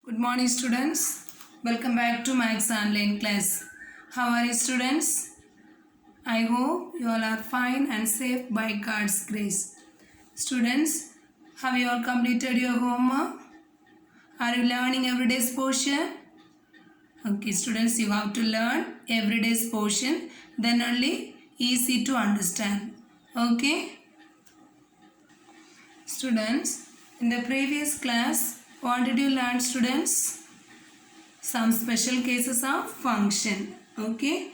Good morning, students. Welcome back to Max Online class. How are you, students? I hope you all are fine and safe by God's grace. Students, have you all completed your homework? Are you learning everyday's portion? Okay, students, you have to learn everyday's portion. Then only easy to understand. Okay? Students, in the previous class, what did you learn, students? Some special cases of function. Okay.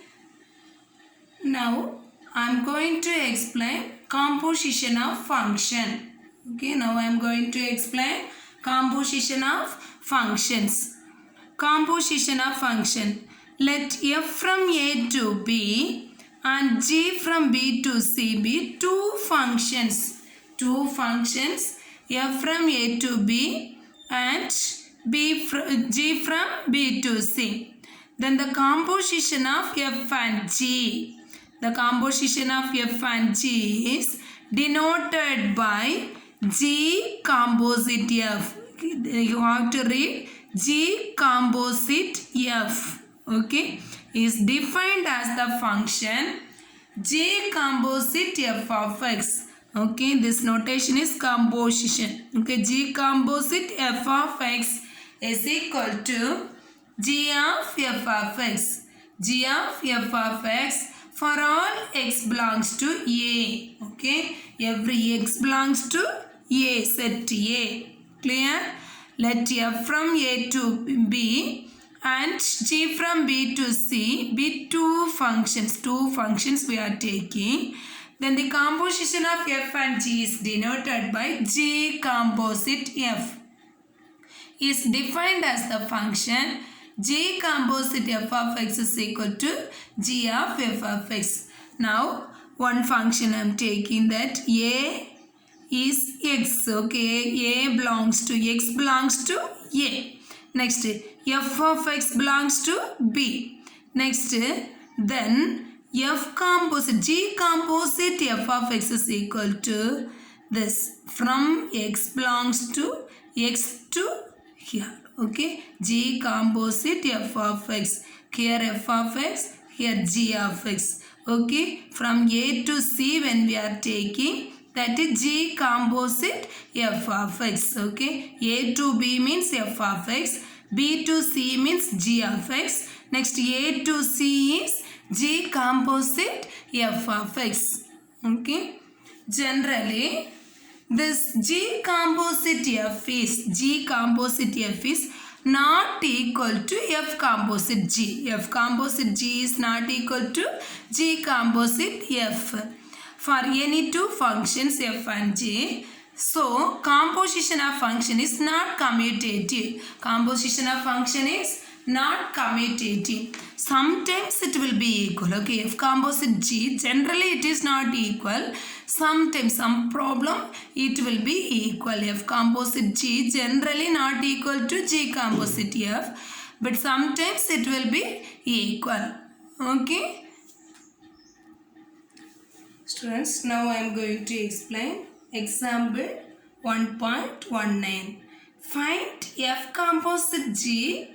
Now I am going to explain composition of function. Okay. Now I am going to explain composition of functions. Composition of function. Let f from a to b and g from b to c be two functions. Two functions, f from a to b and g from b to c. Then the composition of f and g. The composition of f and g is denoted by g composite f. You have to read g composite f. Okay, is defined as the function g composite f of x. Okay, this notation is composition. Okay, g composite f of x is equal to g of f of x. G of f of x for all x belongs to a. Okay, every x belongs to a, set a. Clear? Let f from a to b and g from b to c be two functions. Two functions we are taking. Then the composition of f and g is denoted by g composite f. Is defined as the function g composite f of x is equal to g of f of x. Now one function I am taking, that a is x. Okay, a belongs to x belongs to a. Next f of x belongs to b. Next then f composite g composite f of x is equal to this, from x belongs to x to here. Okay, g composite f of x, here f of x, here g of x. Okay, from a to c when we are taking, that is g composite f of x. Okay, a to b means f of x, b to c means g of x. Next a to c is g composite f of x. Okay, generally this g composite f is not equal to f composite g. F composite g is not equal to g composite f for any two functions f and g. So composition of function is not commutative. Composition of function is not commutative. Sometimes it will be equal. Okay, f composite g, generally it is not equal. Sometimes some problem it will be equal. F composite g generally not equal to g composite f, but sometimes it will be equal. Okay, students, now I am going to explain example 1.19. Find f composite g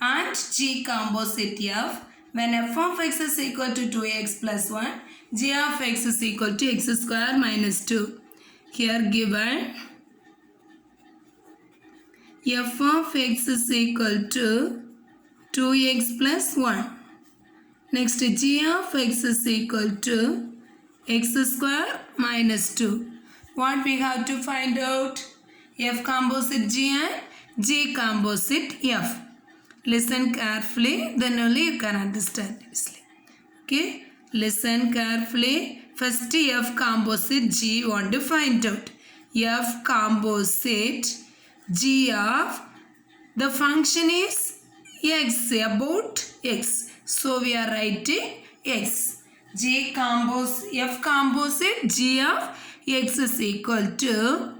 and g composite f when f of x is equal to 2x plus 1, g of x is equal to x square minus 2. Here given f of x is equal to 2x plus 1. Next g of x is equal to x square minus 2. What we have to find out? F composite g and g composite f. Listen carefully, then only you can understand easily. Okay, listen carefully. First f composite g you want to find out. F composite g of the function is x, about x. So we are writing x. F composite g of x is equal to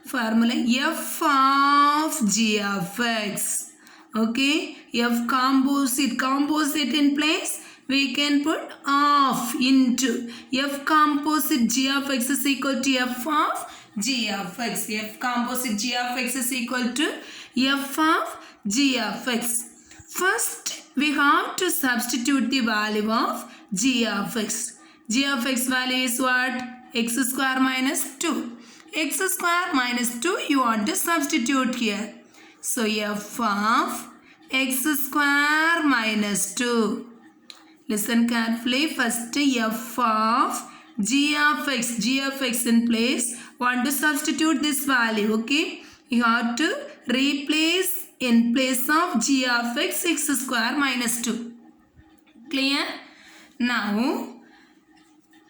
formula f of g of x. Okay, f composite in place, we can put of into f composite g of x is equal to f of g of x. F composite g of x is equal to f of g of x. First, we have to substitute the value of g of x. G of x value is what? X square minus 2. X square minus 2 you want to substitute here. So, f of x square minus 2. Listen carefully. First, f of g of x in place. Want to substitute this value, okay? You have to replace in place of g of x square minus 2. Clear? Now,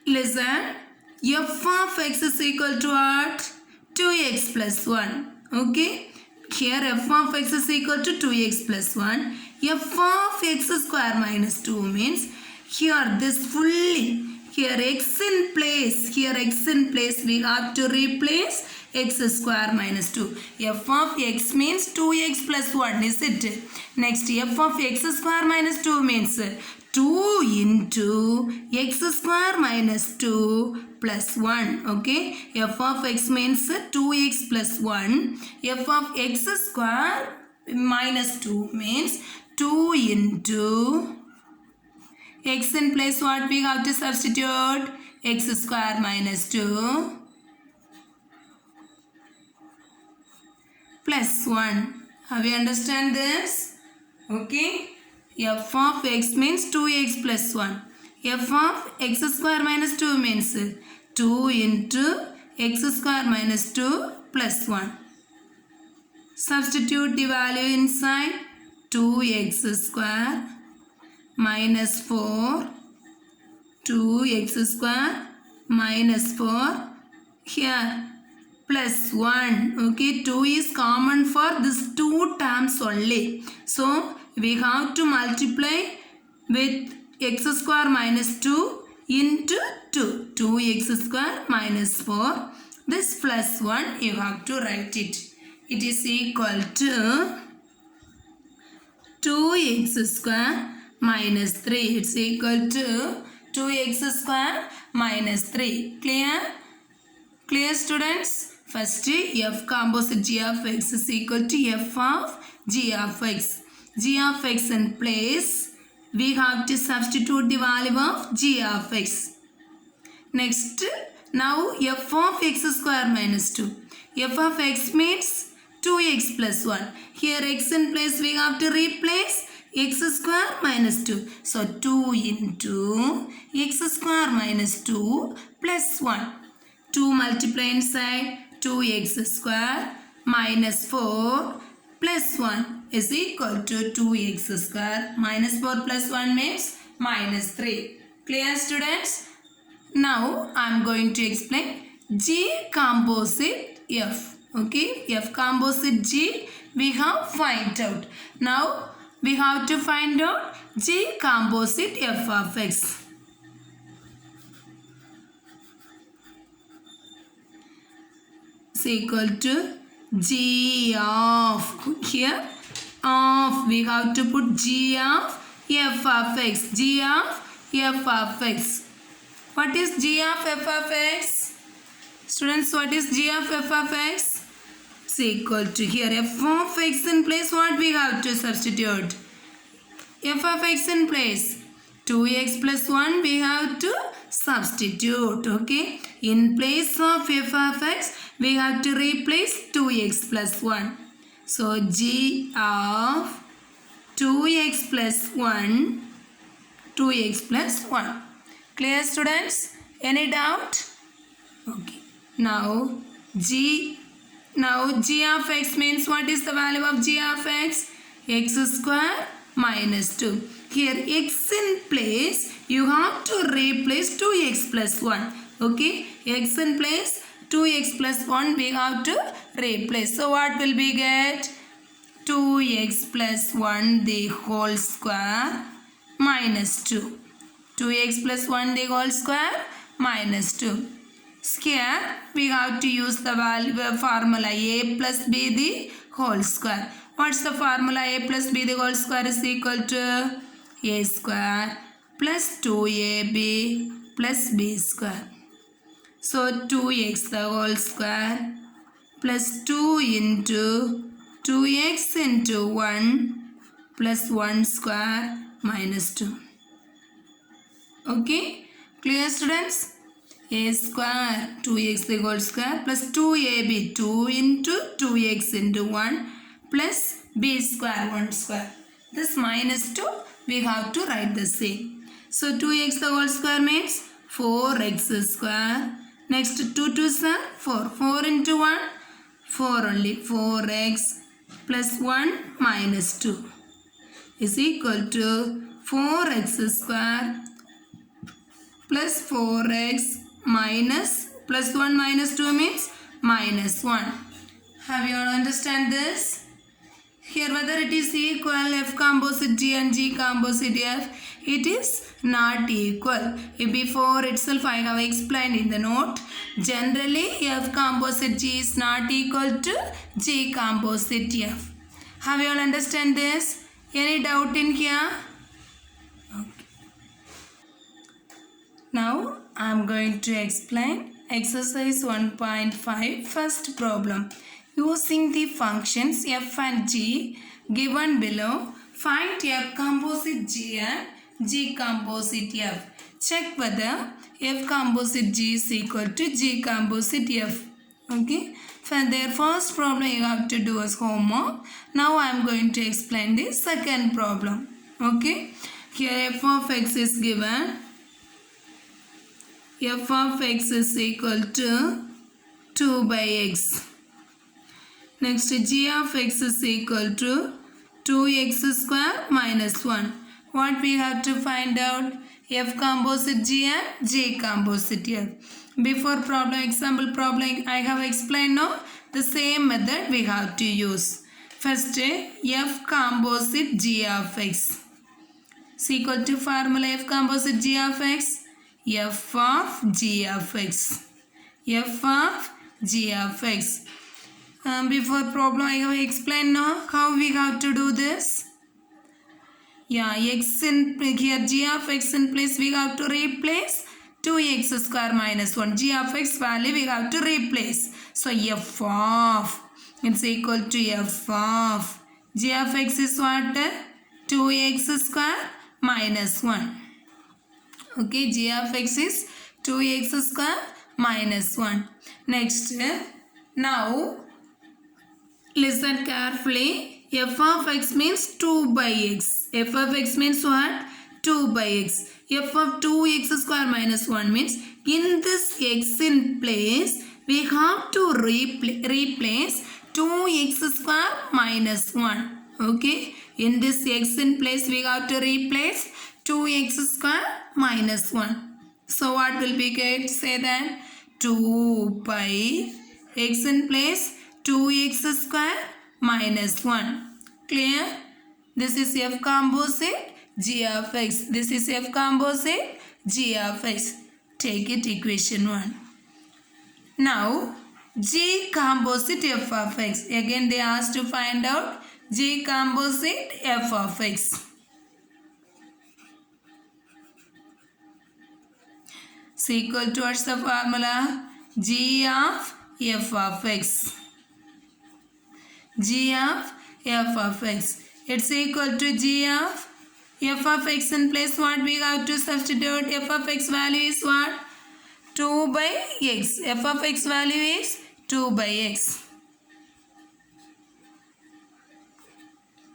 listen. F of x is equal to what? 2x plus 1. Okay? Here f of x is equal to 2x plus 1. F of x square minus 2 means here this fully. Here x in place. Here x in place. We have to replace x square minus 2. F of x means 2x plus 1. Is it? Next f of x square minus 2 means 2 into x square minus 2 plus 1. Okay. F of x means 2x plus 1. F of x square minus 2 means 2 into x in place what we have to substitute? X square minus 2 plus 1. Have you understand this? Okay. F of x means 2x plus 1. F of x square minus 2 means 2 into x square minus 2 plus 1. Substitute the value inside. 2x square minus 4. 2x square minus 4. Here plus 1. Okay, 2 is common for these two terms only. So, we have to multiply with x square minus 2 into 2. 2x square minus 4. This plus 1 you have to write it. It is equal to 2x square minus 3. It's equal to 2x square minus 3. Clear? Clear, students? First, f composite g of x is equal to f of g of x. G of x in place, we have to substitute the value of g of x. Next, now f of x square minus 2. F of x means 2x plus 1. Here x in place, we have to replace x square minus 2. So, 2 into x square minus 2 plus 1. 2 multiply inside 2x square minus 4 plus 1 is equal to 2x square minus 4 plus 1 means minus 3. Clear, students? Now, I am going to explain G composite F. Okay, F composite G we have find out. Now, we have to find out G composite F of x. Is equal to G of, here of, we have to put G of f of x. G of f of x. What is G of f of x? Students, what is G of f of x? It's equal to, here f of x in place what we have to substitute? F of x in place 2x plus 1 we have to substitute. Okay, in place of f of x we have to replace 2x plus 1. So, G of 2x plus 1, 2x plus 1. Clear, students? Any doubt? Okay. Now, G of x means what is the value of G of x? X square minus 2. Here, x in place, you have to replace 2x plus 1. Okay, x in place, 2x plus 1 we have to replace. So, what will we get? 2x plus 1 the whole square minus 2. 2x plus 1 the whole square minus 2. Here, we have to use the value formula a plus b the whole square. What's the formula? A plus b the whole square is equal to a square plus 2ab plus b square. So, 2x the whole square plus 2 into 2x into 1 plus 1 square minus 2. Okay, clear students? A square 2x the whole square plus 2ab 2 into 2x into 1 plus b square 1 square. This minus 2 we have to write the same. So 2x the whole square means 4x square. Next 2 2s are 4. 4 into 1 4 only. 4x plus 1 minus 2 is equal to 4x square plus 4x minus plus 1 minus 2 means minus 1. Have you all understand this? Here whether it is equal F composite G and G composite F, it is not equal. Before itself I have explained in the note. Generally F composite G is not equal to G composite F. Have you all understand this? Any doubt in here? Okay. Now I am going to explain exercise 1.5 first problem. Using the functions f and g given below, find f composite g and g composite f. Check whether f composite g is equal to g composite f. Okay. For their first problem you have to do as homework. Now I am going to explain the second problem. Okay. Here f of x is given. F of x is equal to 2 by x. Next g of x is equal to 2x square minus 1. What we have to find out? F composite g and g composite f. Before problem, example problem I have explained now. The same method we have to use. First f composite g of x is equal to formula f composite g of x. F of g of x. F of g of x. Before problem I have explained now how we have to do this. Yeah, x in here g of x in place we have to replace 2x square minus 1. G of x value we have to replace. So f of it's equal to f of g of x is what? 2x square minus 1. Okay, g of x is 2x square minus 1. Next, now listen carefully. F of x means 2 by x. F of x means what? 2 by x. F of 2x square minus 1 means in this x in place we have to replace 2x square minus 1. Okay, in this x in place we have to replace 2x square minus 1. So what will be get? Say that 2 by x in place 2x square minus 1. Clear? This is f composite g of x. This is f composite g of x. Take it equation 1. Now g composite f of x. Again they asked to find out g composite f of x. Is equal to what's the formula? G of f of x. G of f of x. It's equal to g of f of x in place. What we have to substitute? F of x value is what? 2 by x. F of x value is 2 by x.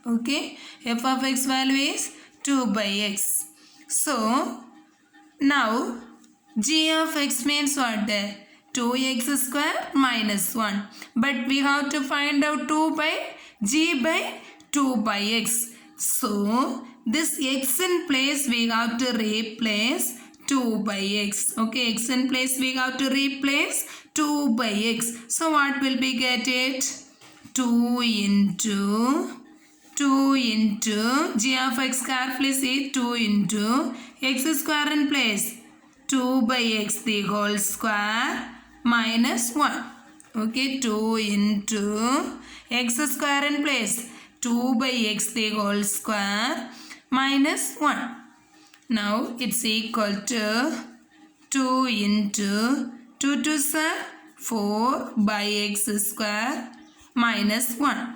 Okay. F of x value is 2 by x. So, now g of x means what? 2x square minus 1. But we have to find out 2 by g by 2 by x. So, this x in place we have to replace 2 by x. Okay, x in place we have to replace 2 by x. So, what will we get it? 2 into g of x, carefully see, 2 into x square in place 2 by x the whole square minus 1. Okay, 2 into x square in place 2 by x the whole square minus 1. Now it's equal to 2 into 2 to 4 by x square minus 1.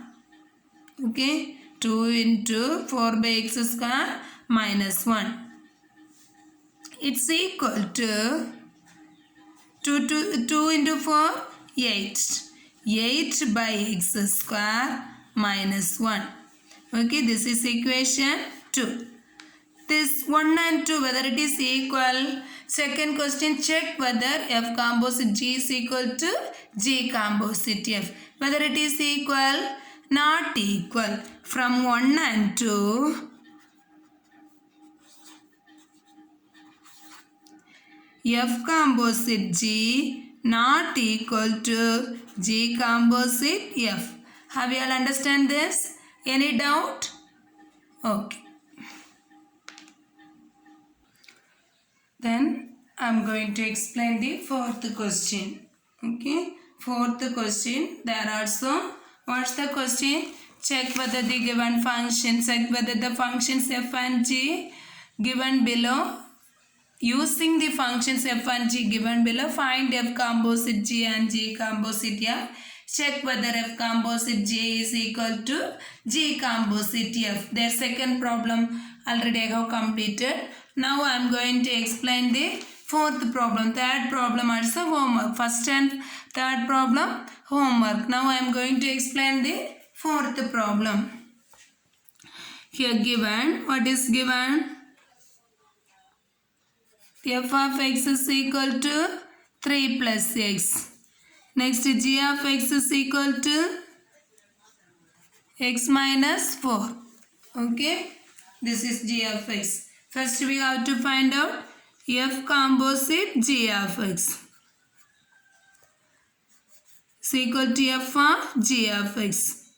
Okay, 2 into 4 by x square minus 1. It's equal to 2 into 4, 8. 8 by x square minus 1. Okay, this is equation 2. This 1 and 2, whether it is equal. Second question, check whether F composite G is equal to G composite F. Whether it is equal, not equal. From 1 and 2, F composite G not equal to G composite F. Have you all understand this? Any doubt? Okay. Then I am going to explain the fourth question. Okay. Fourth question. There also. What's the question? Check whether the given function. Check whether the functions f and g given below. Using the functions f and g given below, find f composite g and g composite f. Check whether f composite g is equal to g composite f. Their second problem already I have completed. Now I am going to explain the fourth problem. Third problem also homework. First and third problem homework. Now I am going to explain the fourth problem. Here given, what is given? F of x is equal to 3 plus x. Next, g of x is equal to x minus 4. Okay, this is g of x. First, we have to find out f composite g of x is equal to f of g of x.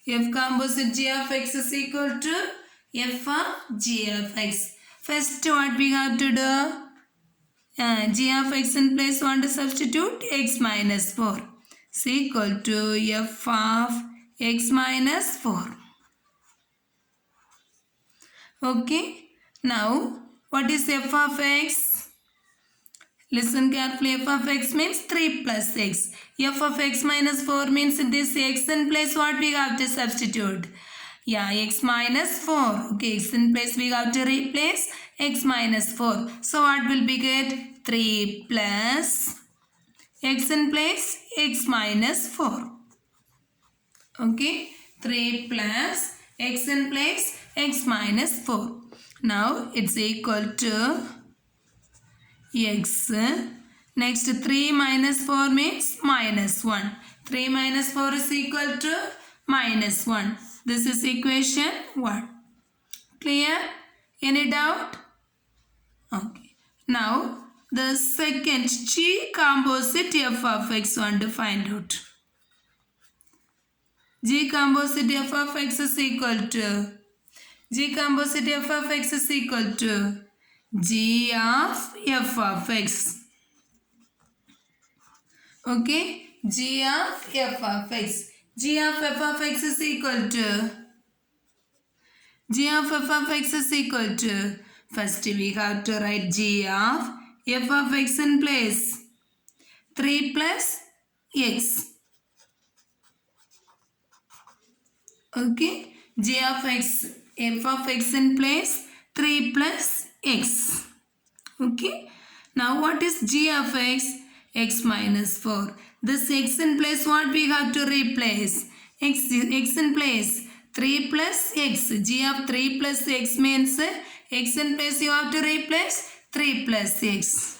F composite g of x is equal to f of g of x. First, what we have to do? G of x in place, want to substitute x minus 4 is equal to f of x minus 4. Okay. Now, what is f of x? Listen carefully. F of x means 3 plus x. F of x minus 4 means this x in place, what we have to substitute? Yeah, x minus 4. Okay, x in place we have to replace x minus 4. So what will be get? 3 plus x in place x minus 4. Okay, 3 plus x in place x minus 4. Now it's equal to x. Next 3 minus 4 means minus 1. 3 minus 4 is equal to minus 1. This is equation 1. Clear? Any doubt? Okay. Now, the second G composite f of x want to find out. G composite f of x is equal to G composite f of x is equal to G of f of x. Okay? G of f of x. G of f of x is equal to G of f of x is equal to, first we have to write G of f of x in place 3 plus x. Okay, G of x, f of x in place 3 plus x. Okay, now what is G of x? X minus 4. This x in place, what we have to replace? X in place 3 plus x. G of 3 plus x means x in place you have to replace 3 plus x.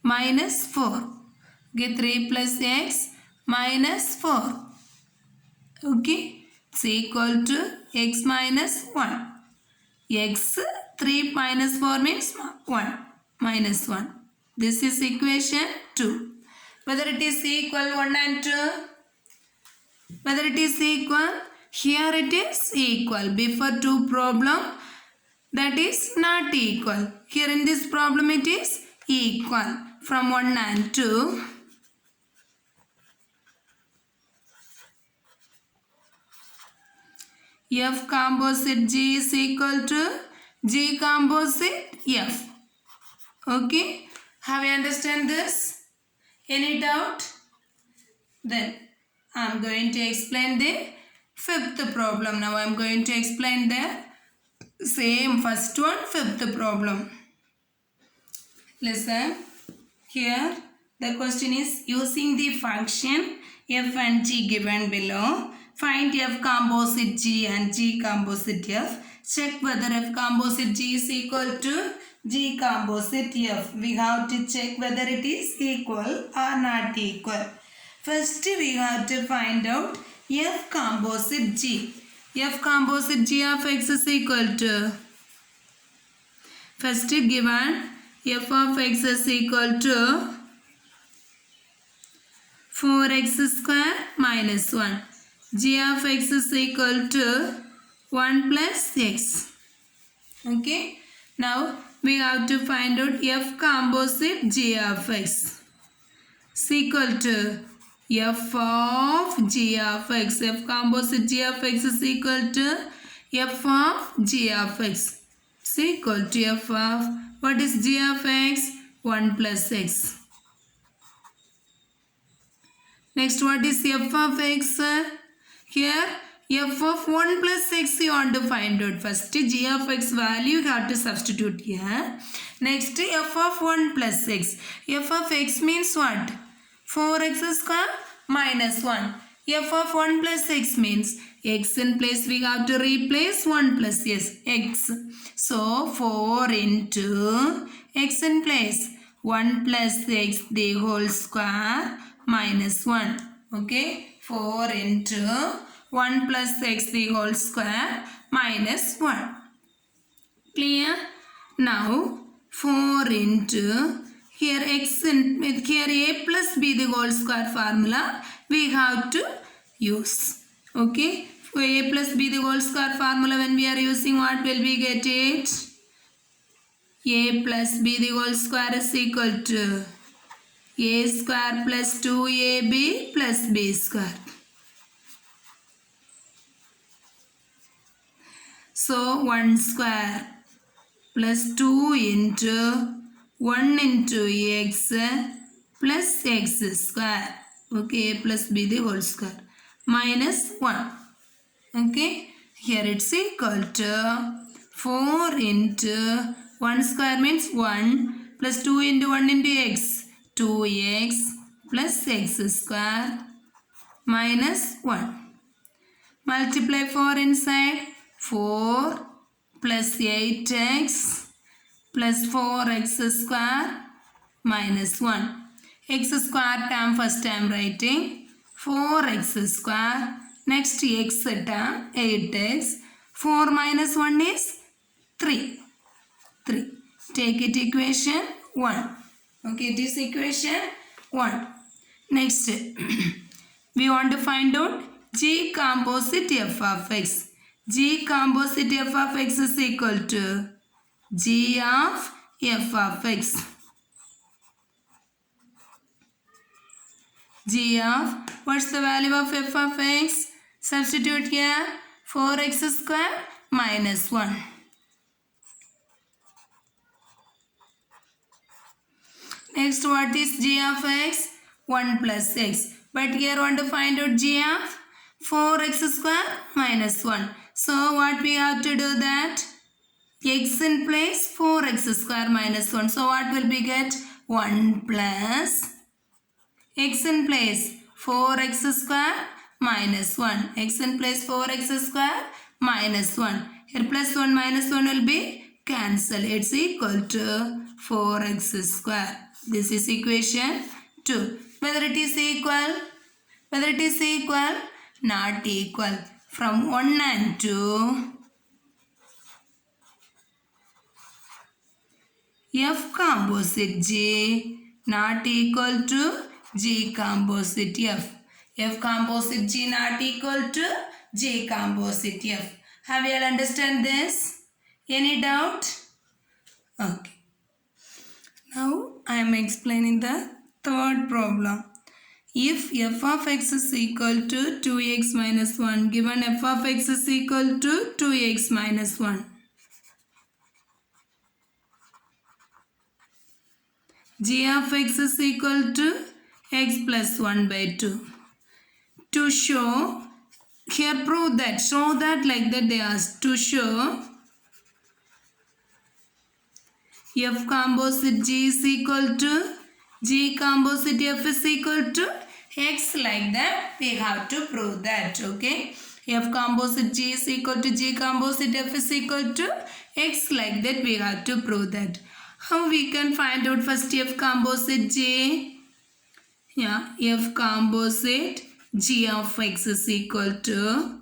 Minus 4. Okay, 3 plus x minus 4. Okay, it's equal to x minus 1. X 3 minus 4 means 1. Minus 1. This is equation 2. Whether it is equal 1 and 2. Whether it is equal. Here it is equal. Before 2 problem that is not equal. Here in this problem it is equal. From 1 and 2. F composite G is equal to G composite F. Okay. Have you understand this? Any doubt? Then I am going to explain the fifth problem. Now I am going to explain the same first one, fifth problem. Listen. Here the question is, using the function f and g given below, find f composite g and g composite f. Check whether f composite g is equal to g composite f. We have to check whether it is equal or not equal. First we have to find out f composite g. F composite g of x is equal to, first given f of x is equal to 4x square minus 1. G of x is equal to 1 plus x. Okay. Now we have to find out f composite g of x is equal to f of g of x. F composite g of x is equal to f of g of x is equal to f of, what is g of x? 1 plus x. Next, what is f of x? Here f of 1 plus x you want to find out. First g of x value you have to substitute here. Next f of 1 plus x. F of x means what? 4x square minus 1. F of 1 plus x means x in place we have to replace 1 plus x. So 4 into x in place 1 plus x the whole square minus 1. Okay. 4 into 1 plus x the whole square minus 1. Clear? Now 4 into here x in here a plus b the whole square formula we have to use. Okay. For a plus b the whole square formula when we are using, what will we get it? A plus b the whole square is equal to a square plus 2ab plus b square. So 1 square plus 2 into 1 into x plus x square. Okay, a plus b the whole square minus 1. Okay, here it's equal to 4 into 1 square means 1 plus 2 into 1 into x, 2x plus x square minus 1. Multiply 4 inside, 4 plus 8x plus 4x square minus 1. X square term first time writing, 4x square. Next x term 8x. 4 minus 1 is 3. 3. Take it equation 1. Okay, it is equation 1. Next, we want to find out g composite f of x. G composite f of x is equal to g of f of x. G of, what's the value of f of x? Substitute here, 4x square minus 1. Next, what is g of x? 1 plus x. But here want to find out g of 4x square minus 1. So, what we have to do that? X in place 4x square minus 1. So, what will we get? 1 plus x in place 4x square minus 1. X in place 4x square minus 1. Here plus 1 minus 1 will be cancel. It's equal to 4x square. This is equation 2. Whether it is equal? Whether it is equal? Not equal. From 1 and 2, f composite g not equal to g composite f. F composite g not equal to g composite f. Have you all understand this? Any doubt? Okay. Now I am explaining the third problem. If f of x is equal to 2x minus 1, given f of x is equal to 2x minus 1. G of x is equal to x plus 1 by 2. to show, here prove that, show that, like that they asked, to show F composite G is equal to G composite F is equal to X, like that we have to prove that. Okay, F composite G is equal to G composite F is equal to X, like that we have to prove that. How we can find out first F composite G? Yeah, F composite G of X is equal to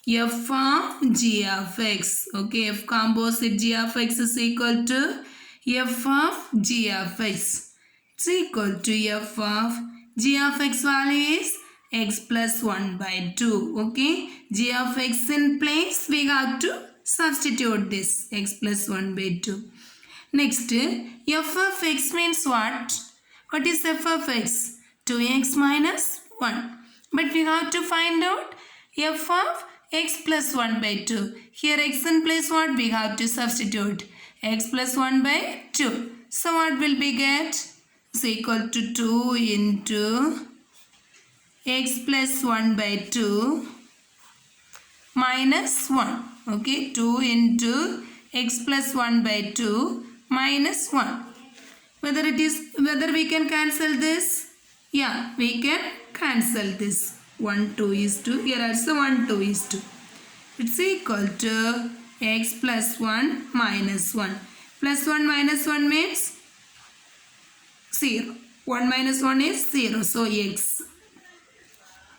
F of G of X. Okay, F composite G of X is equal to F of G of X. It's equal to F of G of X value is X plus 1 by 2. Okay, G of X in place, we have to substitute this X plus 1 by 2. Next, F of X means what? What is F of X? 2x minus 1. But we have to find out F of X plus 1 by 2. Here X in place, what? We have to substitute X plus 1 by 2. So what will we get? Is equal to 2 into X plus 1 by 2 minus 1. Okay, 2 into X plus 1 by 2 minus 1. Whether we can cancel this? Yeah, we can cancel this. 1, 2 is 2. Here also 1, 2 is 2. It's equal to X plus 1 minus 1. Plus 1 minus 1 means 0. 1 minus 1 is 0. So X.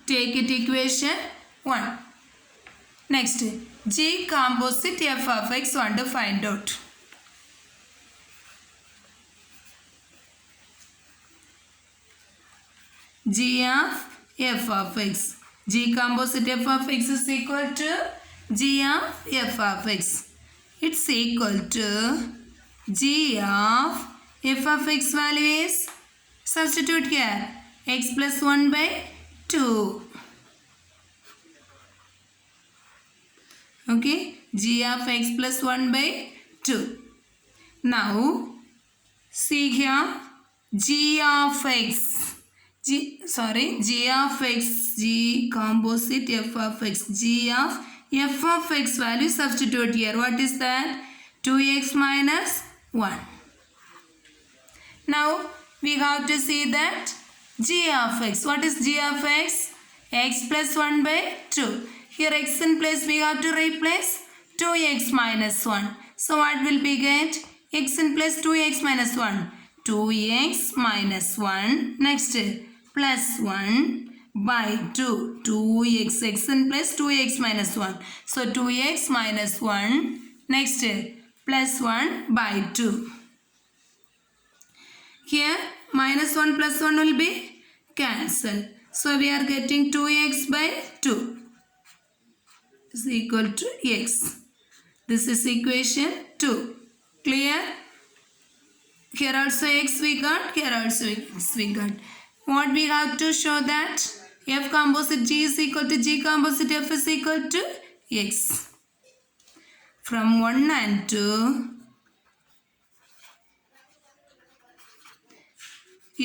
Take it equation 1. Next, G composite F of X want to find out. G of F of X. G composite F of X is equal to G of F of X. It's equal to G of F of X value is, substitute here, X plus 1 by 2. Okay, G of X plus 1 by 2. Now, see here, G of X. G of X, G composite F of X. G of F of X value substitute here. What is that? 2x minus 1. Now, we have to see that G of X. What is G of X? X plus 1 by 2. Here X in place, we have to replace 2x minus 1. So, what will we get? X in place 2x minus 1. 2x minus 1. Next, plus 1 by 2. 2x, x in place 2x minus 1. So, 2x minus 1. Next, plus 1 by 2. Here, minus 1 plus 1 will be cancelled. So, we are getting 2x by 2 is equal to x. This is equation 2. Clear? Here also x we got, here also x we got. What we have to show that F composite G is equal to G composite F is equal to x. From 1 and 2,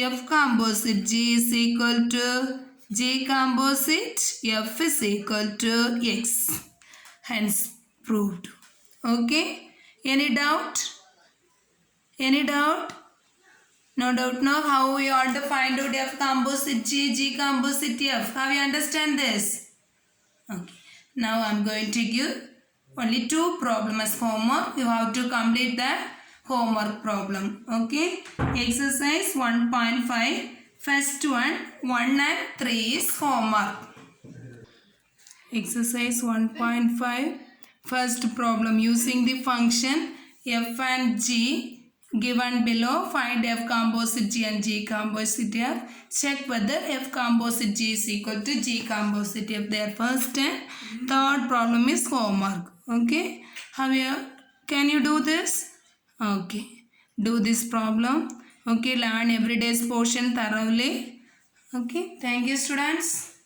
F composite G is equal to G composite F is equal to x. Hence proved. Okay. Any doubt? Any doubt? No doubt. Now how we want to find out F composite G, G composite F. How you understand this? Okay. Now I am going to give only 2 problems as homework. You have to complete that homework problem. Okay. Exercise 1.5. First one, 1 and 3 is homework. Exercise 1.5. First problem, using the function f and g given below, find f composite g and g composite f. Check whether f composite g is equal to g composite f. Their first and third problem is homework. Okay. Can you do this? Okay. Do this problem. Okay. Learn everyday's portion thoroughly. Okay. Thank you, students.